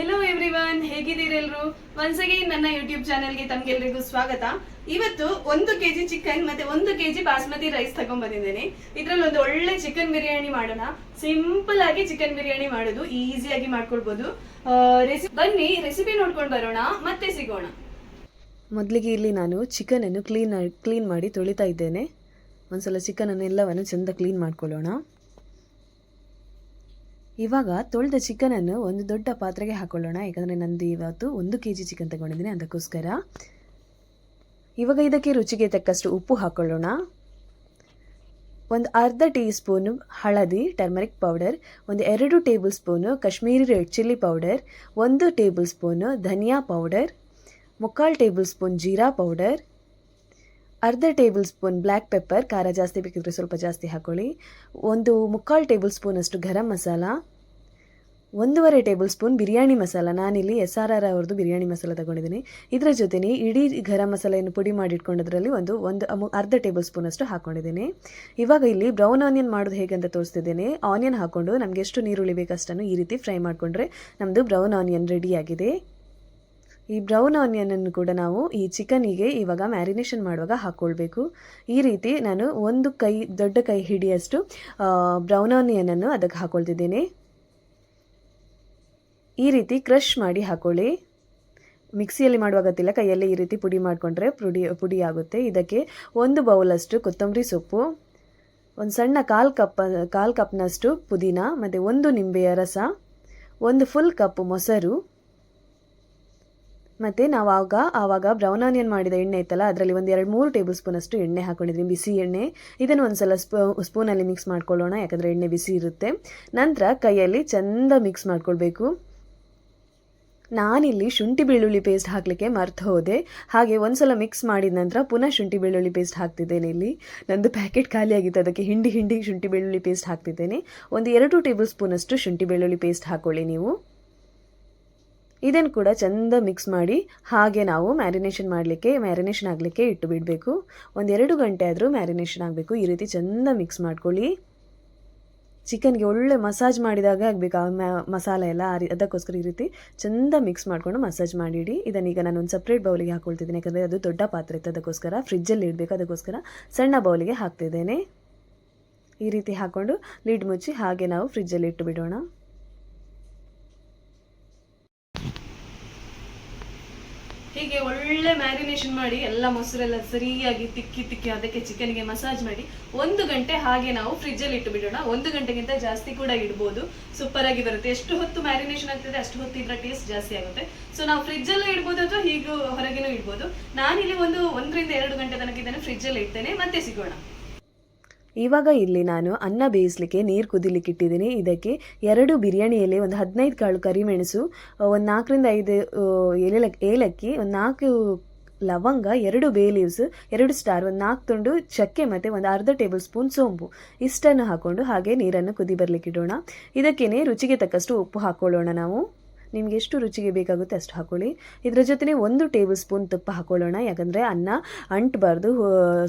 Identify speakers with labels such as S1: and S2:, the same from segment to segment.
S1: Hello everyone, ಹೇಗಿದ್ದೀರೆಲ್ಲರೂ? Once again ನನ್ನ YouTube ಚಾನೆಲ್ಗೆ ತಮ್ಗೆಲ್ರಿಗೂ ಸ್ವಾಗತ. ಇವತ್ತು 1 kg ಚಿಕನ್ ಮತ್ತೆ 1 kg ಬಾಸ್ಮತಿ ರೈಸ್ ತಗೊಂಡ್ಬಂದಿದ್ದೇನೆ. ಇದ್ರಲ್ಲಿ ಒಂದು ಒಳ್ಳೆ ಚಿಕನ್ ಬಿರಿಯಾನಿ ಮಾಡೋಣ. ಸಿಂಪಲ್ ಆಗಿ ಚಿಕನ್ ಬಿರಿಯಾನಿ ಮಾಡೋದು ಈಸಿಯಾಗಿ ಮಾಡ್ಕೊಳ್ಬಹುದು. ಬನ್ನಿ ರೆಸಿಪಿ ನೋಡ್ಕೊಂಡು ಬರೋಣ, ಮತ್ತೆ ಸಿಗೋಣ.
S2: ಮೊದಲಿಗೆ ಇಲ್ಲಿ ನಾನು ಚಿಕನ್ ಅನ್ನು ಕ್ಲೀನ್ ಮಾಡಿ ತೊಳಿತಾ ಇದ್ದೇನೆ. ಒಂದ್ಸಲ ಚಿಕನ್ ಅನ್ನು ಎಲ್ಲವನ್ನು ಚೆಂದ ಕ್ಲೀನ್ ಮಾಡ್ಕೊಳ್ಳೋಣ. ಇವಾಗ ತೊಳೆದ ಚಿಕನನ್ನು ಒಂದು ದೊಡ್ಡ ಪಾತ್ರೆಗೆ ಹಾಕೊಳ್ಳೋಣ. ಯಾಕಂದರೆ ನಂದು ಇವತ್ತು 1 kg ಚಿಕನ್ ತಗೊಂಡಿದ್ದೀನಿ, ಅದಕ್ಕೋಸ್ಕರ. ಇವಾಗ ಇದಕ್ಕೆ ರುಚಿಗೆ ತಕ್ಕಷ್ಟು ಉಪ್ಪು ಹಾಕೊಳ್ಳೋಣ. ಒಂದು ಅರ್ಧ ಟೀ ಸ್ಪೂನು ಹಳದಿ ಟರ್ಮರಿಕ್ ಪೌಡರ್, ಒಂದು 2 tablespoon Kashmiri red chilli powder, 1 tablespoon ಧನಿಯಾ ಪೌಡರ್, 3/4 ಟೇಬಲ್ ಸ್ಪೂನ್ ಜೀರಾ ಪೌಡರ್, ಅರ್ಧ ಟೇಬಲ್ ಸ್ಪೂನ್ ಬ್ಲ್ಯಾಕ್ ಪೆಪ್ಪರ್, ಖಾರ ಜಾಸ್ತಿ ಬೇಕಿದ್ರೆ ಸ್ವಲ್ಪ ಜಾಸ್ತಿ ಹಾಕೊಳ್ಳಿ, 1/4 ಟೇಬಲ್ ಸ್ಪೂನಷ್ಟು ಗರಂ ಮಸಾಲ, 1.5 ಟೇಬಲ್ ಸ್ಪೂನ್ ಬಿರಿಯಾನಿ ಮಸಾಲ. ನಾನಿಲ್ಲಿ SRR ಅವ್ರದ್ದು ಬಿರಿಯಾನಿ ಮಸಾಲ ತಗೊಂಡಿದ್ದೀನಿ. ಇದರ ಜೊತೆನೇ ಇಡೀ ಗರಂ ಮಸಾಲೆಯನ್ನು ಪುಡಿ ಮಾಡಿಟ್ಕೊಂಡದ್ರಲ್ಲಿ ಅರ್ಧ ಟೇಬಲ್ ಸ್ಪೂನಷ್ಟು ಹಾಕ್ಕೊಂಡಿದ್ದೀನಿ. ಇವಾಗ ಇಲ್ಲಿ ಬ್ರೌನ್ ಆನಿಯನ್ ಮಾಡೋದು ಹೇಗೆ ಅಂತ ತೋರಿಸ್ತಿದ್ದೇನೆ. ಆನಿಯನ್ ಹಾಕ್ಕೊಂಡು ನಮಗೆ ಎಷ್ಟು ನೀರುಳ್ಳಿ ಬೇಕಷ್ಟನ್ನು ಈ ರೀತಿ ಫ್ರೈ ಮಾಡಿಕೊಂಡ್ರೆ ನಮ್ಮದು ಬ್ರೌನ್ ಆನಿಯನ್ ರೆಡಿಯಾಗಿದೆ. ಈ ಬ್ರೌನ್ ಆನಿಯನನ್ನು ಕೂಡ ನಾವು ಈ ಚಿಕನಿಗೆ ಇವಾಗ ಮ್ಯಾರಿನೇಷನ್ ಮಾಡುವಾಗ ಹಾಕ್ಕೊಳ್ಬೇಕು. ಈ ರೀತಿ ನಾನು ದೊಡ್ಡ ಕೈ ಹಿಡಿಯಷ್ಟು ಬ್ರೌನ್ ಆನಿಯನನ್ನು ಅದಕ್ಕೆ ಹಾಕ್ಕೊಳ್ತಿದ್ದೇನೆ. ಈ ರೀತಿ ಕ್ರಷ್ ಮಾಡಿ ಹಾಕೊಳ್ಳಿ. ಮಿಕ್ಸಿಯಲ್ಲಿ ಮಾಡುವಾಗತ್ತಿಲ್ಲ, ಕೈಯಲ್ಲಿ ಈ ರೀತಿ ಪುಡಿ ಮಾಡಿಕೊಂಡ್ರೆ ಪುಡಿ ಆಗುತ್ತೆ. ಇದಕ್ಕೆ 1 ಬೌಲಷ್ಟು ಕೊತ್ತಂಬರಿ ಸೊಪ್ಪು, ಒಂದು ಸಣ್ಣ ಕಾಲು ಕಪ್ನಷ್ಟು ಪುದೀನ, ಮತ್ತು 1 ನಿಂಬೆಯ ರಸ, 1 ಫುಲ್ ಕಪ್ ಮೊಸರು, ಮತ್ತು ನಾವು ಆವಾಗ ಬ್ರೌನ್ ಆನಿಯನ್ ಮಾಡಿದ ಎಣ್ಣೆ ಇತ್ತಲ್ಲ, ಅದರಲ್ಲಿ ಒಂದು 2-3 ಟೇಬಲ್ ಸ್ಪೂನಷ್ಟು ಎಣ್ಣೆ ಹಾಕ್ಕೊಂಡಿದ್ದೀನಿ, ಬಿಸಿ ಎಣ್ಣೆ. ಇದನ್ನು ಒಂದು ಸಲ ಸ್ಪೂನಲ್ಲಿ ಮಿಕ್ಸ್ ಮಾಡ್ಕೊಳ್ಳೋಣ, ಯಾಕಂದರೆ ಎಣ್ಣೆ ಬಿಸಿ ಇರುತ್ತೆ. ನಂತರ ಕೈಯಲ್ಲಿ ಚೆಂದ ಮಿಕ್ಸ್ ಮಾಡ್ಕೊಳ್ಬೇಕು. ನಾನಿಲ್ಲಿ ಶುಂಠಿ ಬೆಳ್ಳುಳ್ಳಿ ಪೇಸ್ಟ್ ಹಾಕಲಿಕ್ಕೆ ಮರ್ತು ಹೋದೆ. ಹಾಗೆ ಒಂದು ಸಲ ಮಿಕ್ಸ್ ಮಾಡಿದ ನಂತರ ಪುನಃ ಶುಂಠಿ ಬೆಳ್ಳುಳ್ಳಿ ಪೇಸ್ಟ್ ಹಾಕ್ತಿದ್ದೇನೆ. ಇಲ್ಲಿ ನಂದು ಪ್ಯಾಕೆಟ್ ಖಾಲಿಯಾಗಿತ್ತು, ಅದಕ್ಕೆ ಹಿಂಡಿ ಶುಂಠಿ ಬೆಳ್ಳುಳ್ಳಿ ಪೇಸ್ಟ್ ಹಾಕ್ತಿದ್ದೇನೆ. ಒಂದು 2 ಟೇಬಲ್ ಸ್ಪೂನಷ್ಟು ಶುಂಠಿ ಬೆಳ್ಳುಳ್ಳಿ ಪೇಸ್ಟ್ ಹಾಕ್ಕೊಳ್ಳಿ ನೀವು. ಇದನ್ನು ಕೂಡ ಚೆಂದ ಮಿಕ್ಸ್ ಮಾಡಿ ಹಾಗೆ ನಾವು ಮ್ಯಾರಿನೇಷನ್ ಆಗಲಿಕ್ಕೆ ಇಟ್ಟು ಬಿಡಬೇಕು. ಒಂದು 2 ಗಂಟೆ ಆದರೂ ಮ್ಯಾರಿನೇಷನ್ ಆಗಬೇಕು. ಈ ರೀತಿ ಚೆಂದ ಮಿಕ್ಸ್ ಮಾಡ್ಕೊಳ್ಳಿ. ಚಿಕನ್ಗೆ ಒಳ್ಳೆ ಮಸಾಜ್ ಮಾಡಿದಾಗ ಆಗಬೇಕು ಆ ಮಸಾಲೆ ಎಲ್ಲ, ಅದಕ್ಕೋಸ್ಕರ ಈ ರೀತಿ ಚೆಂದ ಮಿಕ್ಸ್ ಮಾಡಿಕೊಂಡು ಮಸಾಜ್ ಮಾಡಿಡಿ. ಇದನ್ನೀಗ ನಾನು ಒಂದು ಸಪ್ರೇಟ್ ಬೌಲಿಗೆ ಹಾಕ್ಕೊಳ್ತಿದ್ದೀನಿ, ಯಾಕಂದರೆ ಅದು ದೊಡ್ಡ ಪಾತ್ರೆ ಇತ್ತು, ಅದಕ್ಕೋಸ್ಕರ ಫ್ರಿಜ್ಜಲ್ಲಿ ಇಡಬೇಕು, ಅದಕ್ಕೋಸ್ಕರ ಸಣ್ಣ ಬೌಲಿಗೆ ಹಾಕ್ತಿದ್ದೇನೆ. ಈ ರೀತಿ ಹಾಕ್ಕೊಂಡು ಲಿಡ್ ಮುಚ್ಚಿ ಹಾಗೆ ನಾವು ಫ್ರಿಜ್ಜಲ್ಲಿ ಇಟ್ಟು ಬಿಡೋಣ.
S1: ಹೀಗೆ ಒಳ್ಳೆ ಮ್ಯಾರಿನೇಷನ್ ಮಾಡಿ ಎಲ್ಲ ಮೊಸರೆಲ್ಲ ಸರಿಯಾಗಿ ತಿಕ್ಕಿ ಅದಕ್ಕೆ ಚಿಕನ್ಗೆ ಮಸಾಜ್ ಮಾಡಿ 1 ಗಂಟೆ ಹಾಗೆ ನಾವು ಫ್ರಿಜ್ಜಲ್ಲಿ ಇಟ್ಟು ಬಿಡೋಣ. 1 ಗಂಟೆಗಿಂತ ಜಾಸ್ತಿ ಕೂಡ ಇಡ್ಬೋದು, ಸೂಪರ್ ಆಗಿ ಬರುತ್ತೆ. ಎಷ್ಟು ಹೊತ್ತು ಮ್ಯಾರಿನೇಷನ್ ಆಗ್ತದೆ ಅಷ್ಟು ಹೊತ್ತು ಇದರ ಟೇಸ್ಟ್ ಜಾಸ್ತಿ ಆಗುತ್ತೆ. ಸೊ ನಾವು ಫ್ರಿಜ್ಜಲ್ಲೂ ಇಡ್ಬೋದು ಅಥವಾ ಹೀಗೂ ಹೊರಗಿನೂ ಇಡ್ಬೋದು. ನಾನಿಲ್ಲಿ 1 ರಿಂದ 2 ಗಂಟೆ ತನಕ ಇದನ್ನು ಫ್ರಿಜ್ಜಲ್ಲಿ ಇಡ್ತೇನೆ. ಮತ್ತೆ ಸಿಗೋಣ.
S2: ಇವಾಗ ಇಲ್ಲಿ ನಾನು ಅನ್ನ ಬೇಯಿಸಲಿಕ್ಕೆ ನೀರು ಕುದಿಲಿಕ್ಕೆ ಇಟ್ಟಿದ್ದೀನಿ. ಇದಕ್ಕೆ 2 ಬಿರಿಯಾನಿ ಎಲೆ, ಒಂದು 15 ಕಾಳು ಕರಿಮೆಣಸು, ಒಂದು 4 ರಿಂದ 5 ಏಲಕ್ಕಿ, ಒಂದು 4 ಲವಂಗ, 2 ಬೇ ಲೀವ್ಸ್, 2 ಸ್ಟಾರ್, ಒಂದು 4 ತುಂಡು ಚಕ್ಕೆ, ಮತ್ತು ಒಂದು ಅರ್ಧ ಟೇಬಲ್ ಸ್ಪೂನ್ ಸೋಂಪು. ಇಷ್ಟನ್ನು ಹಾಕ್ಕೊಂಡು ಹಾಗೆ ನೀರನ್ನು ಕುದಿ ಬರಲಿಕ್ಕೆ ಇಡೋಣ. ಇದಕ್ಕೇನೆ ರುಚಿಗೆ ತಕ್ಕಷ್ಟು ಉಪ್ಪು ಹಾಕ್ಕೊಳ್ಳೋಣ ನಾವು. ನಿಮಗೆ ಎಷ್ಟು ರುಚಿಗೆ ಬೇಕಾಗುತ್ತೆ ಅಷ್ಟು ಹಾಕೊಳ್ಳಿ. ಇದರ ಜೊತೆನೇ 1 ಟೇಬಲ್ ಸ್ಪೂನ್ ತುಪ್ಪ ಹಾಕೊಳ್ಳೋಣ, ಯಾಕಂದರೆ ಅನ್ನ ಅಂಟಬಾರ್ದು,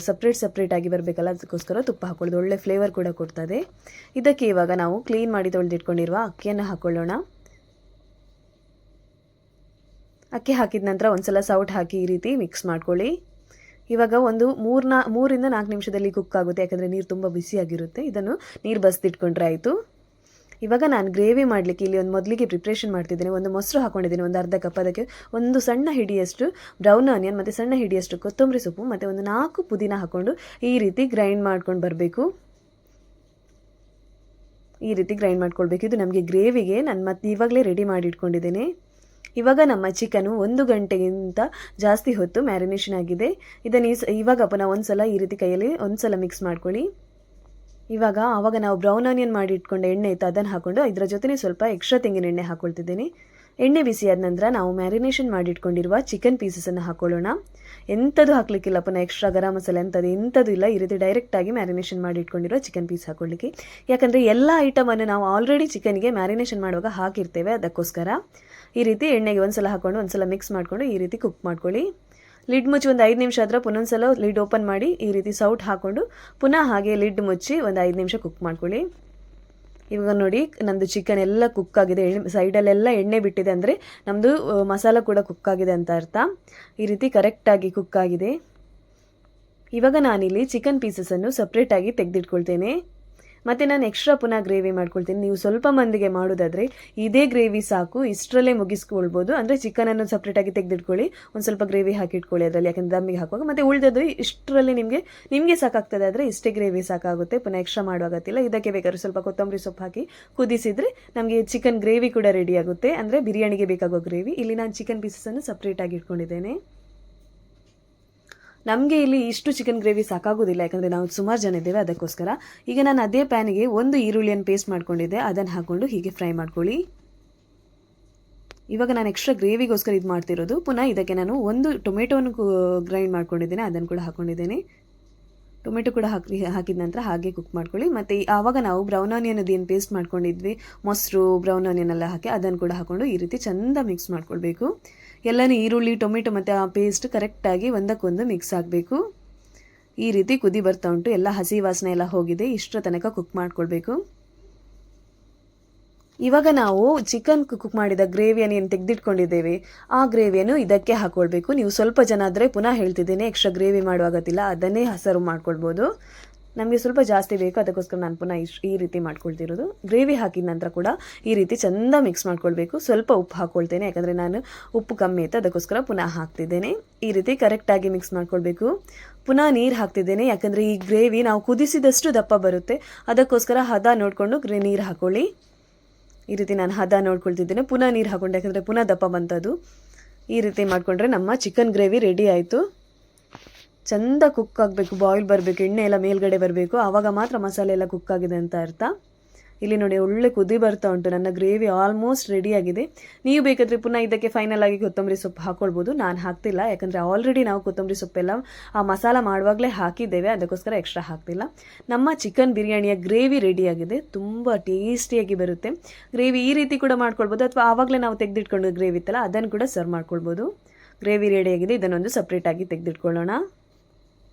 S2: ಸಪ್ರೇಟಾಗಿ ಬರಬೇಕಲ್ಲ, ಅದಕ್ಕೋಸ್ಕರ ತುಪ್ಪ ಹಾಕೊಳ್ಳೋದು ಒಳ್ಳೆ ಫ್ಲೇವರ್ ಕೂಡ ಕೊಡ್ತದೆ. ಇದಕ್ಕೆ ಇವಾಗ ನಾವು ಕ್ಲೀನ್ ಮಾಡಿ ತೊಳೆದಿಟ್ಕೊಂಡಿರುವ ಅಕ್ಕಿಯನ್ನು ಹಾಕ್ಕೊಳ್ಳೋಣ. ಅಕ್ಕಿ ಹಾಕಿದ ನಂತರ ಒಂದು ಸಲ ಸೌಟ್ ಹಾಕಿ ಈ ರೀತಿ ಮಿಕ್ಸ್ ಮಾಡ್ಕೊಳ್ಳಿ. ಇವಾಗ ಒಂದು 3 ರಿಂದ 4 ನಿಮಿಷದಲ್ಲಿ ಕುಕ್ ಆಗುತ್ತೆ, ಯಾಕಂದರೆ ನೀರು ತುಂಬ ಬಿಸಿಯಾಗಿರುತ್ತೆ. ಇದನ್ನು ನೀರು ಬಸ್ದಿಟ್ಕೊಂಡ್ರೆ ಆಯಿತು. ಇವಾಗ ನಾನು ಗ್ರೇವಿ ಮಾಡಲಿಕ್ಕೆ ಇಲ್ಲಿ ಮೊದಲಿಗೆ ಪ್ರಿಪ್ರೇಷನ್ ಮಾಡ್ತಿದ್ದೀನಿ. ಒಂದು ಮೊಸರು ಹಾಕ್ಕೊಂಡಿದ್ದೀನಿ, ಒಂದು ಅರ್ಧ ಕಪ್. ಅದಕ್ಕೆ ಒಂದು ಸಣ್ಣ ಹಿಡಿಯಷ್ಟು ಬ್ರೌನ್ ಆನಿಯನ್, ಮತ್ತು ಸಣ್ಣ ಹಿಡಿಯಷ್ಟು ಕೊತ್ತಂಬರಿ ಸೊಪ್ಪು, ಮತ್ತು ಒಂದು 4 ಪುದೀನ ಹಾಕ್ಕೊಂಡು ಈ ರೀತಿ ಗ್ರೈಂಡ್ ಮಾಡ್ಕೊಂಡು ಬರಬೇಕು. ಈ ರೀತಿ ಗ್ರೈಂಡ್ ಮಾಡ್ಕೊಳ್ಬೇಕು. ಇದು ನಮಗೆ ಗ್ರೇವಿಗೆ ನಾನು ಮತ್ತೆ ಇವಾಗಲೇ ರೆಡಿ ಮಾಡಿ ಇಟ್ಕೊಂಡಿದ್ದೇನೆ. ಇವಾಗ ನಮ್ಮ ಚಿಕನು 1 ಗಂಟೆಗಿಂತ ಜಾಸ್ತಿ ಹೊತ್ತು ಮ್ಯಾರಿನೇಷನ್ ಆಗಿದೆ. ಇದನ್ನು ಇವಾಗ ಪುನಃ ಒಂದು ಸಲ ಈ ರೀತಿ ಕೈಯಲ್ಲಿ ಒಂದು ಸಲ ಮಿಕ್ಸ್ ಮಾಡ್ಕೊಳ್ಳಿ. ಆವಾಗ ನಾವು ಬ್ರೌನ್ ಆನಿಯನ್ ಮಾಡಿ ಇಟ್ಕೊಂಡ ಎಣ್ಣೆ ಇತ್ತು, ಅದನ್ನು ಹಾಕ್ಕೊಂಡು ಇದರ ಜೊತೆನೇ ಸ್ವಲ್ಪ ಎಕ್ಸ್ಟ್ರಾ ತೆಂಗಿನ ಎಣ್ಣೆ ಹಾಕ್ಕೊಳ್ತಿದ್ದೀನಿ. ಎಣ್ಣೆ ಬಿಸಿಯಾದ ನಂತರ ನಾವು ಮ್ಯಾರಿನೇಷನ್ ಮಾಡಿ ಇಟ್ಕೊಂಡಿರುವ ಚಿಕನ್ ಪೀಸಸನ್ನು ಹಾಕ್ಕೊಳ್ಳೋಣ. ಎಂಥದ್ದು ಹಾಕಲಿಕ್ಕಿಲ್ಲ, ಪುನಃ ಎಕ್ಸ್ಟ್ರಾ ಗರಂ ಮಸಾಲೆ ಎಂಥದ್ದು ಇಲ್ಲ. ಈ ರೀತಿ ಡೈರೆಕ್ಟಾಗಿ ಮ್ಯಾರಿನೇಷನ್ ಮಾಡಿ ಇಟ್ಕೊಂಡಿರೋ ಚಿಕನ್ ಪೀಸ್ ಹಾಕ್ಕೊಳ್ಳಿಕ್ಕೆ, ಯಾಕಂದರೆ ಎಲ್ಲ ಐಟಮನ್ನು ನಾವು ಆಲ್ರೆಡಿ ಚಿಕನ್ಗೆ ಮ್ಯಾರಿನೇಷನ್ ಮಾಡುವಾಗ ಹಾಕಿರ್ತೇವೆ, ಅದಕ್ಕೋಸ್ಕರ. ಈ ರೀತಿ ಎಣ್ಣೆಗೆ ಒಂದು ಸಲ ಹಾಕ್ಕೊಂಡು ಒಂದು ಸಲ ಮಿಕ್ಸ್ ಮಾಡಿಕೊಂಡು ಈ ರೀತಿ ಕುಕ್ ಮಾಡ್ಕೊಳ್ಳಿ. ಲಿಡ್ ಮುಚ್ಚಿ ಒಂದು 5 ನಿಮಿಷ ಆದ್ರೆ ಪುನೊಂದ್ಸಲ ಲಿಡ್ ಓಪನ್ ಮಾಡಿ ಈ ರೀತಿ ಸೌಟ್ ಹಾಕ್ಕೊಂಡು ಪುನಃ ಹಾಗೆ ಲಿಡ್ ಮುಚ್ಚಿ ಒಂದು 5 ನಿಮಿಷ ಕುಕ್ ಮಾಡ್ಕೊಳ್ಳಿ. ಇವಾಗ ನೋಡಿ ನಮ್ಮದು ಚಿಕನ್ ಎಲ್ಲ ಕುಕ್ ಆಗಿದೆ, ಸೈಡಲ್ಲೆಲ್ಲ ಎಣ್ಣೆ ಬಿಟ್ಟಿದೆ, ಅಂದರೆ ನಮ್ಮದು ಮಸಾಲ ಕೂಡ ಕುಕ್ ಆಗಿದೆ ಅಂತ ಅರ್ಥ. ಈ ರೀತಿ ಕರೆಕ್ಟಾಗಿ ಕುಕ್ ಆಗಿದೆ. ಇವಾಗ ನಾನಿಲ್ಲಿ ಚಿಕನ್ ಪೀಸಸನ್ನು ಸಪ್ರೇಟಾಗಿ ತೆಗೆದಿಟ್ಕೊಳ್ತೇನೆ. ಮತ್ತು ನಾನು ಎಕ್ಸ್ಟ್ರಾ ಪುನಃ ಗ್ರೇವಿ ಮಾಡ್ಕೊಳ್ತೀನಿ. ನೀವು ಸ್ವಲ್ಪ ಮಂದಿಗೆ ಮಾಡೋದಾದರೆ ಇದೇ ಗ್ರೇವಿ ಸಾಕು, ಇಷ್ಟರಲ್ಲೇ ಮುಗಿಸ್ಕೊಳ್ಬೋದು. ಅಂದರೆ ಚಿಕನನ್ನು ಸಪ್ರೇಟಾಗಿ ತೆಗೆದಿಟ್ಕೊಳ್ಳಿ, ಒಂದು ಸ್ವಲ್ಪ ಗ್ರೇವಿ ಹಾಕಿಟ್ಕೊಳ್ಳಿ ಅದರಲ್ಲಿ, ಯಾಕಂದರೆ ದಮ್ಮಿಗೆ ಹಾಕುವಾಗ. ಮತ್ತು ಉಳಿದದ್ದು ಇಷ್ಟರಲ್ಲಿ ನಿಮಗೆ ಸಾಕಾಗ್ತದೆ ಆದರೆ ಇಷ್ಟೇ ಗ್ರೇವಿ ಸಾಕಾಗುತ್ತೆ, ಪುನಃ ಎಕ್ಸ್ಟ್ರಾ ಮಾಡುವಾಗತ್ತಿಲ್ಲ. ಇದಕ್ಕೆ ಬೇಕಾದ್ರೆ ಸ್ವಲ್ಪ ಕೊತ್ತಂಬರಿ ಸೊಪ್ಪು ಹಾಕಿ ಕುದಿಸಿದರೆ ನಮಗೆ ಚಿಕನ್ ಗ್ರೇವಿ ಕೂಡ ರೆಡಿ ಆಗುತ್ತೆ, ಅಂದರೆ ಬಿರಿಯಾನಿಗೆ ಬೇಕಾಗೋ ಗ್ರೇವಿ. ಇಲ್ಲಿ ನಾನು ಚಿಕನ್ ಪೀಸಸನ್ನು ಸಪ್ರೇಟಾಗಿ ಇಟ್ಕೊಂಡಿದ್ದೇನೆ. ನಮಗೆ ಇಲ್ಲಿ ಇಷ್ಟು ಚಿಕನ್ ಗ್ರೇವಿ ಸಾಕಾಗೋದಿಲ್ಲ, ಯಾಕಂದರೆ ನಾವು ಸುಮಾರು ಜನ ಇದ್ದೇವೆ, ಅದಕ್ಕೋಸ್ಕರ. ಈಗ ನಾನು ಅದೇ ಪ್ಯಾನಿಗೆ ಒಂದು ಈರುಳ್ಳಿಯನ್ನು ಪೇಸ್ಟ್ ಮಾಡ್ಕೊಂಡಿದ್ದೆ, ಅದನ್ನು ಹಾಕ್ಕೊಂಡು ಹೀಗೆ ಫ್ರೈ ಮಾಡ್ಕೊಳ್ಳಿ. ಇವಾಗ ನಾನು ಎಕ್ಸ್ಟ್ರಾ ಗ್ರೇವಿಗೋಸ್ಕರ ಇದು ಮಾಡ್ತಿರೋದು. ಪುನಃ ಇದಕ್ಕೆ ನಾನು ಒಂದು ಟೊಮೆಟೊವನ್ನು ಗ್ರೈಂಡ್ ಮಾಡ್ಕೊಂಡಿದ್ದೇನೆ, ಅದನ್ನು ಕೂಡ ಹಾಕ್ಕೊಂಡಿದ್ದೇನೆ. ಟೊಮೆಟೊ ಕೂಡ ಹಾಕಿದ ನಂತರ ಹಾಗೆ ಕುಕ್ ಮಾಡ್ಕೊಳ್ಳಿ. ಮತ್ತು ಆವಾಗ ನಾವು ಬ್ರೌನ್ ಆನಿಯನ್ ಏನು ಪೇಸ್ಟ್ ಮಾಡ್ಕೊಂಡಿದ್ವಿ, ಮೊಸರು ಬ್ರೌನ್ ಆನಿಯನ್ ಎಲ್ಲ ಹಾಕಿ ಅದನ್ನು ಕೂಡ ಹಾಕ್ಕೊಂಡು ಈ ರೀತಿ ಚೆಂದ ಮಿಕ್ಸ್ ಮಾಡ್ಕೊಳ್ಬೇಕು. ಎಲ್ಲನೂ ಈರುಳ್ಳಿ ಟೊಮೆಟೊ ಮತ್ತು ಆ ಪೇಸ್ಟ್ ಕರೆಕ್ಟಾಗಿ ಒಂದಕ್ಕೊಂದು ಮಿಕ್ಸ್ ಆಗಬೇಕು. ಈ ರೀತಿ ಕುದಿ ಬರ್ತಾ ಉಂಟು, ಎಲ್ಲ ಹಸಿ ವಾಸನೆ ಎಲ್ಲ ಹೋಗಿದೆ, ಇಷ್ಟರ ತನಕ ಕುಕ್ ಮಾಡ್ಕೊಳ್ಬೇಕು. ಇವಾಗ ನಾವು ಚಿಕನ್ ಕುಕ್ ಮಾಡಿದ ಗ್ರೇವಿಯನ್ನು ಏನು ತೆಗೆದಿಟ್ಕೊಂಡಿದ್ದೇವೆ, ಆ ಗ್ರೇವಿಯನ್ನು ಇದಕ್ಕೆ ಹಾಕ್ಕೊಳ್ಬೇಕು. ನೀವು ಸ್ವಲ್ಪ ಜನ ಆದರೆ ಪುನಃ ಹೇಳ್ತಿದ್ದೇನೆ, ಎಕ್ಸ್ಟ್ರಾ ಗ್ರೇವಿ ಮಾಡುವಾಗತ್ತಿಲ್ಲ, ಅದನ್ನೇ ಸರ್ವ್ ಮಾಡ್ಕೊಳ್ಬೋದು. ನಮಗೆ ಸ್ವಲ್ಪ ಜಾಸ್ತಿ ಬೇಕು, ಅದಕ್ಕೋಸ್ಕರ ನಾನು ಪುನಃ ಈ ರೀತಿ ಮಾಡ್ಕೊಳ್ತಿರೋದು. ಗ್ರೇವಿ ಹಾಕಿದ ನಂತರ ಕೂಡ ಈ ರೀತಿ ಚೆಂದ ಮಿಕ್ಸ್ ಮಾಡ್ಕೊಳ್ಬೇಕು. ಸ್ವಲ್ಪ ಉಪ್ಪು ಹಾಕ್ಕೊಳ್ತೇನೆ, ಯಾಕಂದರೆ ನಾನು ಉಪ್ಪು ಕಮ್ಮಿ ಇತ್ತು, ಅದಕ್ಕೋಸ್ಕರ ಪುನಃ ಹಾಕ್ತಿದ್ದೇನೆ. ಈ ರೀತಿ ಕರೆಕ್ಟಾಗಿ ಮಿಕ್ಸ್ ಮಾಡ್ಕೊಳ್ಬೇಕು. ಪುನಃ ನೀರು ಹಾಕ್ತಿದ್ದೇನೆ, ಯಾಕಂದರೆ ಈ ಗ್ರೇವಿ ನಾವು ಕುದಿಸಿದಷ್ಟು ದಪ್ಪ ಬರುತ್ತೆ, ಅದಕ್ಕೋಸ್ಕರ ಹದ ನೋಡಿಕೊಂಡು ನೀರು ಹಾಕ್ಕೊಳ್ಳಿ. ಈ ರೀತಿ ನಾನು ಹದ ನೋಡ್ಕೊಳ್ತಿದ್ದೇನೆ. ಪುನಃ ನೀರು ಹಾಕ್ಕೊಂಡೆ, ಯಾಕಂದರೆ ಪುನಃ ದಪ್ಪ ಬಂತದು. ಈ ರೀತಿ ಮಾಡಿಕೊಂಡ್ರೆ ನಮ್ಮ ಚಿಕನ್ ಗ್ರೇವಿ ರೆಡಿ ಆಯಿತು. ಚೆಂದ ಕುಕ್ ಆಗಬೇಕು, ಬಾಯ್ಲ್ ಬರಬೇಕು, ಎಣ್ಣೆ ಎಲ್ಲ ಮೇಲ್ಗಡೆ ಬರಬೇಕು, ಆವಾಗ ಮಾತ್ರ ಮಸಾಲೆ ಎಲ್ಲ ಕುಕ್ ಆಗಿದೆ ಅಂತ ಅರ್ಥ. ಇಲ್ಲಿ ನೋಡಿ ಒಳ್ಳೆ ಕುದಿ ಬರ್ತಾ ಉಂಟು, ನನ್ನ ಗ್ರೇವಿ ಆಲ್ಮೋಸ್ಟ್ ರೆಡಿಯಾಗಿದೆ. ನೀವು ಬೇಕಾದರೆ ಪುನಃ ಇದಕ್ಕೆ ಫೈನಲ್ ಆಗಿ ಕೊತ್ತಂಬರಿ ಸೊಪ್ಪು ಹಾಕ್ಕೊಳ್ಬೋದು. ನಾನು ಹಾಕ್ತಿಲ್ಲ, ಯಾಕಂದರೆ ಆಲ್ರೆಡಿ ನಾವು ಕೊತ್ತಂಬರಿ ಸೊಪ್ಪೆಲ್ಲ ಆ ಮಸಾಲ ಮಾಡುವಾಗಲೇ ಹಾಕಿದ್ದೇವೆ, ಅದಕ್ಕೋಸ್ಕರ ಎಕ್ಸ್ಟ್ರಾ ಹಾಕ್ತಿಲ್ಲ. ನಮ್ಮ ಚಿಕನ್ ಬಿರಿಯಾನಿಯ ಗ್ರೇವಿ ರೆಡಿಯಾಗಿದೆ, ತುಂಬ ಟೇಸ್ಟಿಯಾಗಿ ಬರುತ್ತೆ. ಗ್ರೇವಿ ಈ ರೀತಿ ಕೂಡ ಮಾಡ್ಕೊಳ್ಬೋದು, ಅಥವಾ ಆವಾಗಲೇ ನಾವು ತೆಗೆದಿಟ್ಕೊಂಡು ಗ್ರೇವಿ ಇತ್ತಲ್ಲ ಅದನ್ನು ಕೂಡ ಸರ್ವ್ ಮಾಡ್ಕೊಳ್ಬೋದು. ಗ್ರೇವಿ ರೆಡಿಯಾಗಿದೆ, ಇದನ್ನೊಂದು ಸಪ್ರೇಟಾಗಿ ತೆಗೆದಿಟ್ಕೊಳ್ಳೋಣ.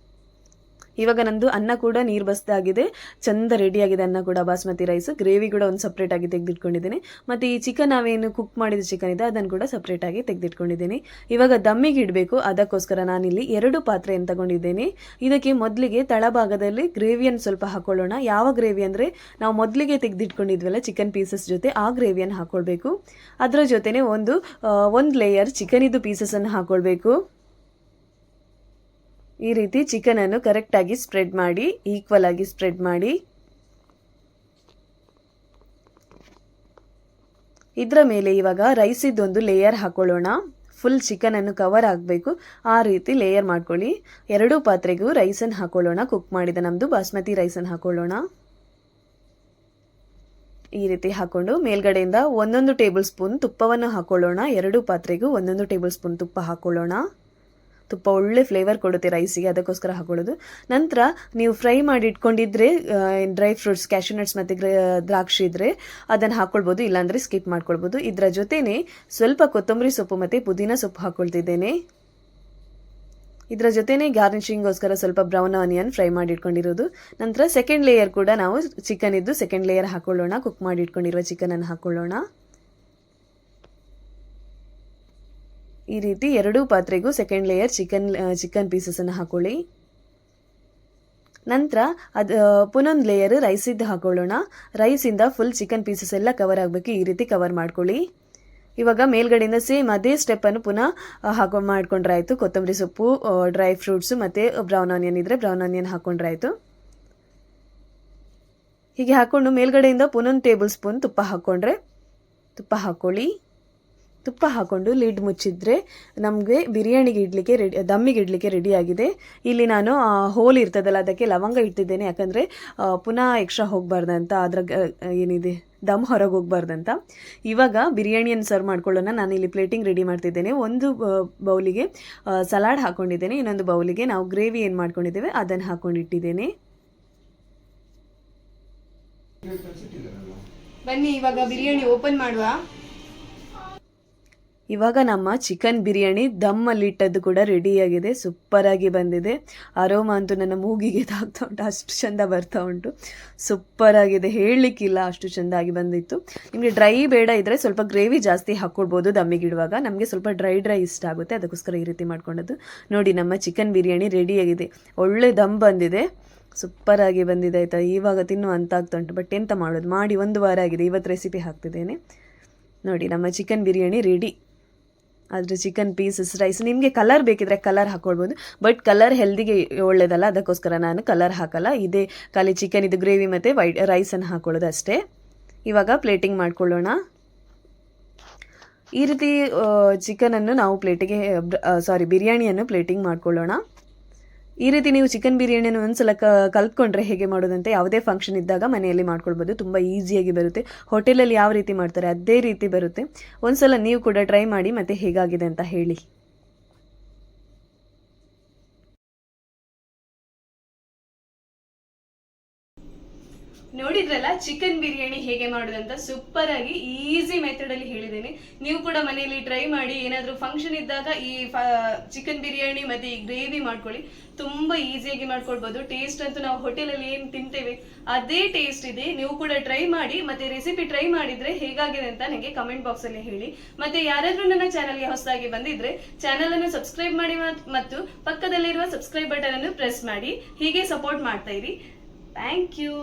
S2: ಇವಾಗ ನಂದು ಅನ್ನ ಕೂಡ ನೀರು ಬಸ್ದಾಗಿದೆ, ಚೆಂದ ರೆಡಿಯಾಗಿದೆ ಅನ್ನ ಕೂಡ, ಬಾಸ್ಮತಿ ರೈಸ್. ಗ್ರೇವಿ ಕೂಡ ಒಂದು ಸಪ್ರೇಟಾಗಿ ತೆಗೆದಿಟ್ಕೊಂಡಿದ್ದೇನೆ. ಮತ್ತು ಈ ಚಿಕನ್ ನಾವೇನು ಕುಕ್ ಮಾಡಿದ ಚಿಕನ್ ಇದೆ ಅದನ್ನು ಕೂಡ ಸಪ್ರೇಟಾಗಿ ತೆಗೆದಿಟ್ಕೊಂಡಿದ್ದೇನೆ. ಇವಾಗ ದಮ್ಮಿಗೆ ಇಡಬೇಕು, ಅದಕ್ಕೋಸ್ಕರ ನಾನಿಲ್ಲಿ 2 ಪಾತ್ರೆಯನ್ನು ತಗೊಂಡಿದ್ದೇನೆ. ಇದಕ್ಕೆ ಮೊದಲಿಗೆ ತಳಭಾಗದಲ್ಲಿ ಗ್ರೇವಿಯನ್ನು ಸ್ವಲ್ಪ ಹಾಕ್ಕೊಳ್ಳೋಣ. ಯಾವ ಗ್ರೇವಿ ಅಂದರೆ ನಾವು ಮೊದಲಿಗೆ ತೆಗೆದಿಟ್ಕೊಂಡಿದ್ವಲ್ಲ ಚಿಕನ್ ಪೀಸಸ್ ಜೊತೆ, ಆ ಗ್ರೇವಿಯನ್ನು ಹಾಕ್ಕೊಳ್ಬೇಕು. ಅದರ ಜೊತೆನೇ ಒಂದು ಲೇಯರ್ ಚಿಕನಿದ್ದು ಪೀಸಸನ್ನು ಹಾಕ್ಕೊಳ್ಬೇಕು. ಈ ರೀತಿ ಚಿಕನನ್ನು ಕರೆಕ್ಟಾಗಿ ಸ್ಪ್ರೆಡ್ ಮಾಡಿ, ಈಕ್ವಲ್ ಆಗಿ ಸ್ಪ್ರೆಡ್ ಮಾಡಿ. ಇದರ ಮೇಲೆ ಇವಾಗ ರೈಸಿದ್ದೊಂದು ಲೇಯರ್ ಹಾಕೊಳ್ಳೋಣ. ಫುಲ್ ಚಿಕನನ್ನು ಕವರ್ ಆಗಬೇಕು, ಆ ರೀತಿ ಲೇಯರ್ ಮಾಡ್ಕೊಳ್ಳಿ. 2 ಪಾತ್ರೆಗೂ ರೈಸನ್ನು ಹಾಕೊಳ್ಳೋಣ, ಕುಕ್ ಮಾಡಿದ ನಮ್ಮದು ಬಾಸ್ಮತಿ ರೈಸನ್ನು ಹಾಕೊಳ್ಳೋಣ. ಈ ರೀತಿ ಹಾಕ್ಕೊಂಡು ಮೇಲ್ಗಡೆಯಿಂದ 1 ಟೇಬಲ್ ಸ್ಪೂನ್ ತುಪ್ಪವನ್ನು ಹಾಕೊಳ್ಳೋಣ. 2 ಪಾತ್ರೆಗೂ 1 ಟೇಬಲ್ ಸ್ಪೂನ್ ತುಪ್ಪ ಹಾಕೊಳ್ಳೋಣ. ತುಪ್ಪ ಒಳ್ಳೆ ಫ್ಲೇವರ್ ಕೊಡುತ್ತೆ ರೈಸಿಗೆ, ಅದಕ್ಕೋಸ್ಕರ ಹಾಕೊಳ್ಳೋದು. ನಂತರ ನೀವು ಫ್ರೈ ಮಾಡಿ ಇಟ್ಕೊಂಡಿದ್ರೆ ಡ್ರೈ ಫ್ರೂಟ್ಸ್, ಕ್ಯಾಶ್ಯೂ ನಟ್ಸ್ ಮತ್ತು ದ್ರಾಕ್ಷಿ ಇದ್ದರೆ ಅದನ್ನು ಹಾಕ್ಕೊಳ್ಬೋದು, ಇಲ್ಲಾಂದರೆ ಸ್ಕಿಪ್ ಮಾಡ್ಕೊಳ್ಬೋದು. ಇದರ ಜೊತೆನೇ ಸ್ವಲ್ಪ ಕೊತ್ತಂಬರಿ ಸೊಪ್ಪು ಮತ್ತು ಪುದೀನ ಸೊಪ್ಪು ಹಾಕ್ಕೊಳ್ತಿದ್ದೇನೆ. ಇದರ ಜೊತೆನೇ ಗಾರ್ನಿಶಿಂಗೋಸ್ಕರ ಸ್ವಲ್ಪ ಬ್ರೌನ್ ಆನಿಯನ್ ಫ್ರೈ ಮಾಡಿ ಇಟ್ಕೊಂಡಿರೋದು. ನಂತರ ಸೆಕೆಂಡ್ ಲೇಯರ್ ಕೂಡ ನಾವು ಚಿಕನ್ ಇದ್ದು ಸೆಕೆಂಡ್ ಲೇಯರ್ ಹಾಕ್ಕೊಳ್ಳೋಣ. ಕುಕ್ ಮಾಡಿ ಇಟ್ಕೊಂಡಿರುವ ಚಿಕನನ್ನು ಹಾಕ್ಕೊಳ್ಳೋಣ. ಈ ರೀತಿ 2 ಪಾತ್ರೆಗೂ ಸೆಕೆಂಡ್ ಲೇಯರ್ ಚಿಕನ್ ಪೀಸಸನ್ನು ಹಾಕೊಳ್ಳಿ. ನಂತರ ಪುನೊಂದು ಲೇಯರ್ ರೈಸಿದ್ದು ಹಾಕೊಳ್ಳೋಣ. ರೈಸಿಂದ ಫುಲ್ ಚಿಕನ್ ಪೀಸಸ್ ಎಲ್ಲ ಕವರ್ ಆಗಬೇಕು, ಈ ರೀತಿ ಕವರ್ ಮಾಡ್ಕೊಳ್ಳಿ. ಇವಾಗ ಮೇಲ್ಗಡೆಯಿಂದ ಸೇಮ್ ಅದೇ ಸ್ಟೆಪ್ಪನ್ನು ಪುನಃ ಮಾಡ್ಕೊಂಡ್ರೆ ಆಯಿತು. ಕೊತ್ತಂಬರಿ ಸೊಪ್ಪು, ಡ್ರೈ ಫ್ರೂಟ್ಸು ಮತ್ತು ಬ್ರೌನ್ ಆನಿಯನ್ ಇದ್ದರೆ ಬ್ರೌನ್ ಆನಿಯನ್ ಹಾಕ್ಕೊಂಡ್ರೆ ಆಯಿತು. ಹೀಗೆ ಹಾಕ್ಕೊಂಡು ಮೇಲ್ಗಡೆಯಿಂದ ಪುನೊಂದು ಟೇಬಲ್ ಸ್ಪೂನ್ ತುಪ್ಪ ಹಾಕ್ಕೊಂಡ್ರೆ, ತುಪ್ಪ ಹಾಕ್ಕೊಳ್ಳಿ. ತುಪ್ಪ ಹಾಕ್ಕೊಂಡು ಲಿಡ್ ಮುಚ್ಚಿದ್ರೆ ನಮಗೆ ಬಿರಿಯಾನಿಗೆ ಇಡಲಿಕ್ಕೆ ದಮ್ಮಿಗೆ ಇಡಲಿಕ್ಕೆ ರೆಡಿಯಾಗಿದೆ. ಇಲ್ಲಿ ನಾನು ಹೋಲ್ ಇರ್ತದಲ್ಲ ಅದಕ್ಕೆ ಲವಂಗ ಇಟ್ಟಿದ್ದೇನೆ, ಯಾಕಂದರೆ ಪುನಃ ಎಕ್ಸ್ಟ್ರಾ ಹೋಗಬಾರ್ದಂತ, ಅದರ ಏನಿದೆ ದಮ್ ಹೊರಗೆ ಹೋಗಬಾರ್ದಂತ. ಇವಾಗ ಬಿರಿಯಾನಿಯನ್ನು ಸರ್ವ್ ಮಾಡ್ಕೊಳ್ಳೋಣ. ನಾನು ಇಲ್ಲಿ ಪ್ಲೇಟಿಂಗ್ ರೆಡಿ ಮಾಡ್ತಿದ್ದೇನೆ. ಒಂದು ಬೌಲಿಗೆ ಸಲಾಡ್ ಹಾಕ್ಕೊಂಡಿದ್ದೇನೆ, ಇನ್ನೊಂದು ಬೌಲಿಗೆ ನಾವು ಗ್ರೇವಿ ಏನು ಮಾಡ್ಕೊಂಡಿದ್ದೇವೆ ಅದನ್ನು ಹಾಕ್ಕೊಂಡಿಟ್ಟಿದ್ದೇನೆ. ಬನ್ನಿ ಇವಾಗ ಬಿರಿಯಾನಿ ಓಪನ್ ಮಾಡುವ. ಇವಾಗ ನಮ್ಮ ಚಿಕನ್ ಬಿರಿಯಾನಿ ದಮ್ಮಲ್ಲಿಟ್ಟದ್ದು ಕೂಡ ರೆಡಿಯಾಗಿದೆ, ಸೂಪರಾಗಿ ಬಂದಿದೆ. ಅರೋಮಾ ಅಂತೂ ನನ್ನ ಮೂಗಿಗೆ ತಾಗ್ತಾ ಉಂಟು, ಅಷ್ಟು ಚೆಂದ ಬರ್ತಾ ಉಂಟು. ಸೂಪರಾಗಿದೆ, ಹೇಳಲಿಕ್ಕಿಲ್ಲ, ಅಷ್ಟು ಚೆಂದಾಗಿ ಬಂದಿತ್ತು. ನಿಮಗೆ ಡ್ರೈ ಬೇಡ ಇದ್ದರೆ ಸ್ವಲ್ಪ ಗ್ರೇವಿ ಜಾಸ್ತಿ ಹಾಕ್ಕೊಳ್ಬೋದು ದಮ್ಮಿಗಿಡುವಾಗ. ನಮಗೆ ಸ್ವಲ್ಪ ಡ್ರೈ ಇಷ್ಟ ಆಗುತ್ತೆ, ಅದಕ್ಕೋಸ್ಕರ ಈ ರೀತಿ ಮಾಡ್ಕೊಂಡದ್ದು. ನೋಡಿ ನಮ್ಮ ಚಿಕನ್ ಬಿರಿಯಾನಿ ರೆಡಿಯಾಗಿದೆ, ಒಳ್ಳೆ ದಮ್ ಬಂದಿದೆ, ಸೂಪರಾಗಿ ಬಂದಿದೆ ಆಯಿತಾ. ಇವಾಗ ತಿನ್ನುವ ಅಂತ ಆಗ್ತಾ ಉಂಟು, ಬಟ್ ಎಂತ ಮಾಡೋದು, ಮಾಡಿ 1 ವಾರ ಆಗಿದೆ. ಇವತ್ತು ರೆಸಿಪಿ ಹಾಕ್ತಿದ್ದೇನೆ ನೋಡಿ. ನಮ್ಮ ಚಿಕನ್ ಬಿರಿಯಾನಿ ರೆಡಿ. ಆದರೆ ಚಿಕನ್ ಪೀಸಸ್, ರೈಸ್, ನಿಮಗೆ ಕಲರ್ ಬೇಕಿದ್ರೆ ಕಲರ್ ಹಾಕ್ಕೊಳ್ಬೋದು, ಬಟ್ ಕಲರ್ ಹೆಲ್ದಿಗೆ ಒಳ್ಳೇದಲ್ಲ, ಅದಕ್ಕೋಸ್ಕರ ನಾನು ಕಲರ್ ಹಾಕಲ್ಲ. ಇದೇ ಖಾಲಿ ಚಿಕನ್ ಇದು ಗ್ರೇವಿ ಮತ್ತು ರೈಸನ್ನು ಹಾಕ್ಕೊಳ್ಳೋದು ಅಷ್ಟೇ. ಇವಾಗ ಪ್ಲೇಟಿಂಗ್ ಮಾಡ್ಕೊಳ್ಳೋಣ. ಈ ರೀತಿ ಚಿಕನನ್ನು ನಾವು ಬಿರಿಯಾನಿಯನ್ನು ಪ್ಲೇಟಿಂಗ್ ಮಾಡ್ಕೊಳ್ಳೋಣ. ಈ ರೀತಿ ನೀವು ಚಿಕನ್ ಬಿರಿಯಾನಿಯನ್ನು ಒಂದ್ಸಲ ಕಲ್ತ್ಕೊಂಡ್ರೆ ಹೇಗೆ ಮಾಡೋದಂತ ಯಾವುದೇ ಫಂಕ್ಷನ್ ಇದ್ದಾಗ ಮನೆಯಲ್ಲಿ ಮಾಡ್ಕೊಳ್ಬೋದು. ತುಂಬ ಈಸಿಯಾಗಿ ಬರುತ್ತೆ. ಹೋಟೆಲಲ್ಲಿ ಯಾವ ರೀತಿ ಮಾಡ್ತಾರೆ ಅದೇ ರೀತಿ ಬರುತ್ತೆ. ಒಂದ್ಸಲ ನೀವು ಕೂಡ ಟ್ರೈ ಮಾಡಿ ಮತ್ತೆ ಹೇಗಾಗಿದೆ ಅಂತ ಹೇಳಿ.
S1: ನೋಡಿದ್ರಲ್ಲ ಚಿಕನ್ ಬಿರಿಯಾನಿ ಹೇಗೆ ಮಾಡೋದಂತ, ಸೂಪರ್ ಆಗಿ ಈಸಿ ಮೆಥಡ್ ಅಲ್ಲಿ ಹೇಳಿದ್ದೇನೆ. ನೀವು ಕೂಡ ಮನೆಯಲ್ಲಿ ಟ್ರೈ ಮಾಡಿ. ಏನಾದ್ರೂ ಫಂಕ್ಷನ್ ಇದ್ದಾಗ ಈ ಚಿಕನ್ ಬಿರಿಯಾನಿ ಮತ್ತೆ ಈ ಗ್ರೇವಿ ಮಾಡ್ಕೊಳ್ಳಿ, ತುಂಬಾ ಈಸಿಯಾಗಿ ಮಾಡ್ಕೊಳ್ಬಹುದು. ಟೇಸ್ಟ್ ಅಂತೂ ನಾವು ಹೋಟೆಲಲ್ಲಿ ಏನ್ ತಿಂತೇವೆ ಅದೇ ಟೇಸ್ಟ್ ಇದೆ. ನೀವು ಕೂಡ ಟ್ರೈ ಮಾಡಿ, ಮತ್ತೆ ರೆಸಿಪಿ ಟ್ರೈ ಮಾಡಿದ್ರೆ ಹೇಗಾಗಿದೆ ಅಂತ ನನಗೆ ಕಮೆಂಟ್ ಬಾಕ್ಸ್ ಅಲ್ಲಿ ಹೇಳಿ. ಮತ್ತೆ ಯಾರಾದ್ರೂ ನನ್ನ ಚಾನಲ್ಗೆ ಹೊಸದಾಗಿ ಬಂದಿದ್ರೆ ಚಾನಲ್ ಅನ್ನು ಸಬ್ಸ್ಕ್ರೈಬ್ ಮಾಡಿ ಮತ್ತು ಪಕ್ಕದಲ್ಲಿರುವ ಸಬ್ಸ್ಕ್ರೈಬ್ ಬಟನ್ ಅನ್ನು ಪ್ರೆಸ್ ಮಾಡಿ. ಹೀಗೆ ಸಪೋರ್ಟ್ ಮಾಡ್ತಾ ಇರಿ. Thank you.